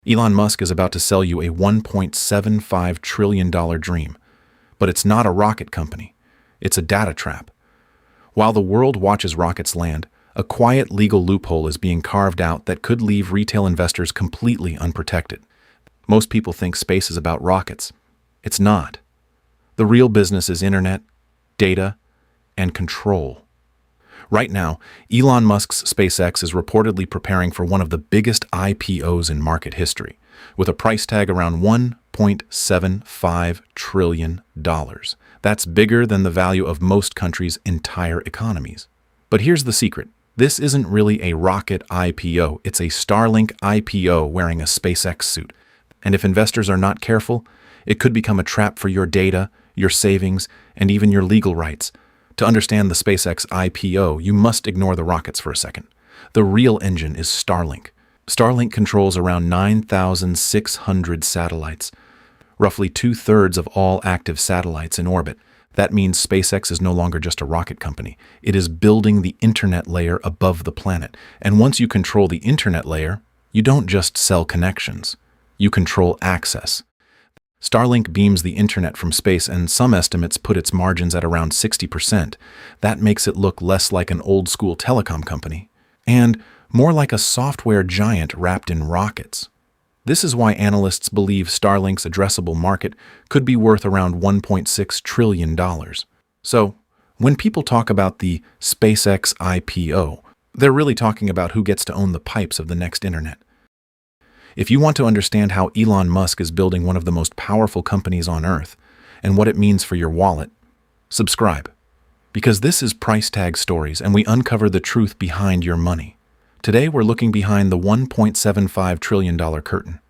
Elon Musk is about to sell you a $1.75 trillion dream. But it's not a rocket company. It's a data trap. While the world watches rockets land, a quiet legal loophole is being carved out that could leave retail investors completely unprotected. Most people think space is about rockets. It's not. The real business is internet, data, and control. Right now, Elon Musk's SpaceX is reportedly preparing for one of the biggest IPOs in market history, with a price tag around $1.75 trillion. That's bigger than the value of most countries' entire economies. But here's the secret. This isn't really a rocket IPO. It's a Starlink IPO wearing a SpaceX suit. And if investors are not careful, it could become a trap for your data, your savings, and even your legal rights. To understand the SpaceX IPO, you must ignore the rockets for a second. The real engine is Starlink. Starlink controls around 9,600 satellites, roughly 2/3 of all active satellites in orbit. That means SpaceX is no longer just a rocket company. It is building the internet layer above the planet. And once you control the internet layer, you don't just sell connections. You control access. Starlink beams the internet from space, and some estimates put its margins at around 60%. That makes it look less like an old-school telecom company, and more like a software giant wrapped in rockets. This is why analysts believe Starlink's addressable market could be worth around $1.6 trillion. So, when people talk about the SpaceX IPO, they're really talking about who gets to own the pipes of the next internet. If you want to understand how Elon Musk is building one of the most powerful companies on Earth and what it means for your wallet, subscribe. Because this is Price Tag Stories, and we uncover the truth behind your money. Today we're looking behind the $1.75 trillion curtain.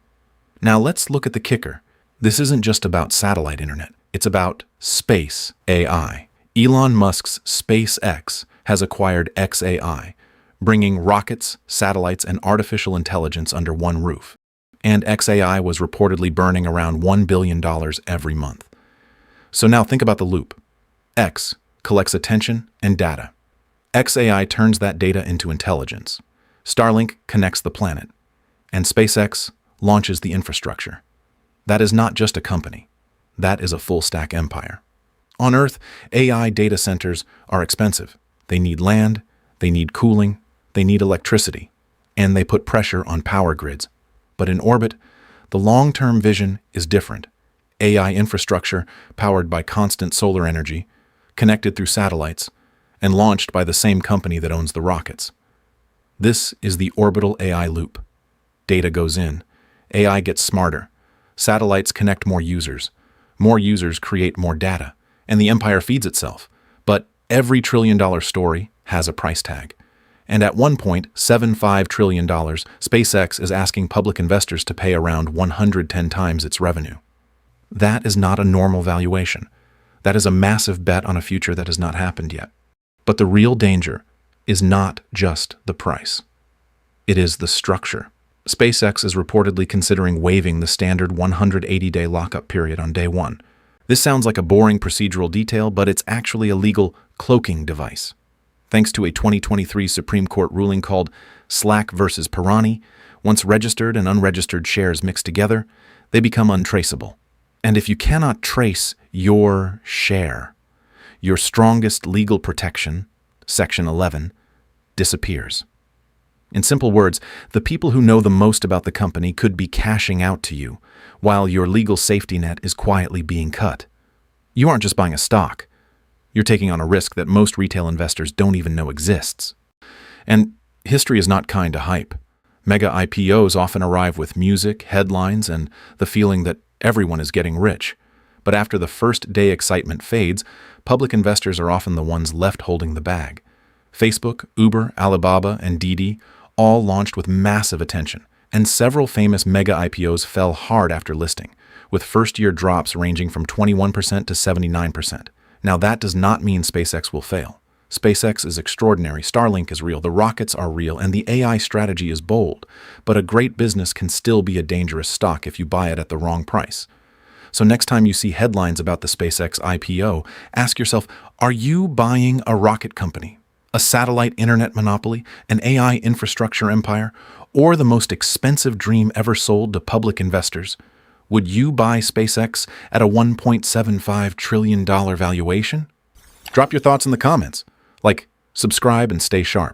Now let's look at the kicker. This isn't just about satellite internet. It's about space AI. Elon Musk's SpaceX has acquired xAI, bringing rockets, satellites, and artificial intelligence under one roof. And xAI was reportedly burning around $1 billion every month. So now think about the loop. X collects attention and data. xAI turns that data into intelligence. Starlink connects the planet. And SpaceX launches the infrastructure. That is not just a company. That is a full-stack empire. On Earth, AI data centers are expensive. They need land, they need cooling, they need electricity, and they put pressure on power grids. But in orbit, the long-term vision is different. AI infrastructure powered by constant solar energy, connected through satellites, and launched by the same company that owns the rockets. This is the Orbital AI Loop. Data goes in, AI gets smarter, satellites connect more users create more data, and the empire feeds itself. But every trillion-dollar story has a price tag. And at $1.75 trillion, SpaceX is asking public investors to pay around 110 times its revenue. That is not a normal valuation. That is a massive bet on a future that has not happened yet. But the real danger is not just the price. It is the structure. SpaceX is reportedly considering waiving the standard 180-day lockup period on day one. This sounds like a boring procedural detail, but it's actually a legal cloaking device. Thanks to a 2023 Supreme Court ruling called Slack versus Pirani, once registered and unregistered shares mix together, they become untraceable. And if you cannot trace your share, your strongest legal protection, Section 11, disappears. In simple words, the people who know the most about the company could be cashing out to you, while your legal safety net is quietly being cut. You aren't just buying a stock. You're taking on a risk that most retail investors don't even know exists. And history is not kind to hype. Mega-IPOs often arrive with music, headlines, and the feeling that everyone is getting rich. But after the first-day excitement fades, public investors are often the ones left holding the bag. Facebook, Uber, Alibaba, and Didi all launched with massive attention, and several famous mega-IPOs fell hard after listing, with first-year drops ranging from 21% to 79%. Now, that does not mean SpaceX will fail. SpaceX is extraordinary, Starlink is real, the rockets are real, and the AI strategy is bold. But a great business can still be a dangerous stock if you buy it at the wrong price. So next time you see headlines about the SpaceX IPO, ask yourself, are you buying a rocket company, A satellite internet monopoly, an AI infrastructure empire, or the most expensive dream ever sold to public investors? Would you buy SpaceX at a $1.75 trillion valuation? Drop your thoughts in the comments. Like, subscribe, and stay sharp.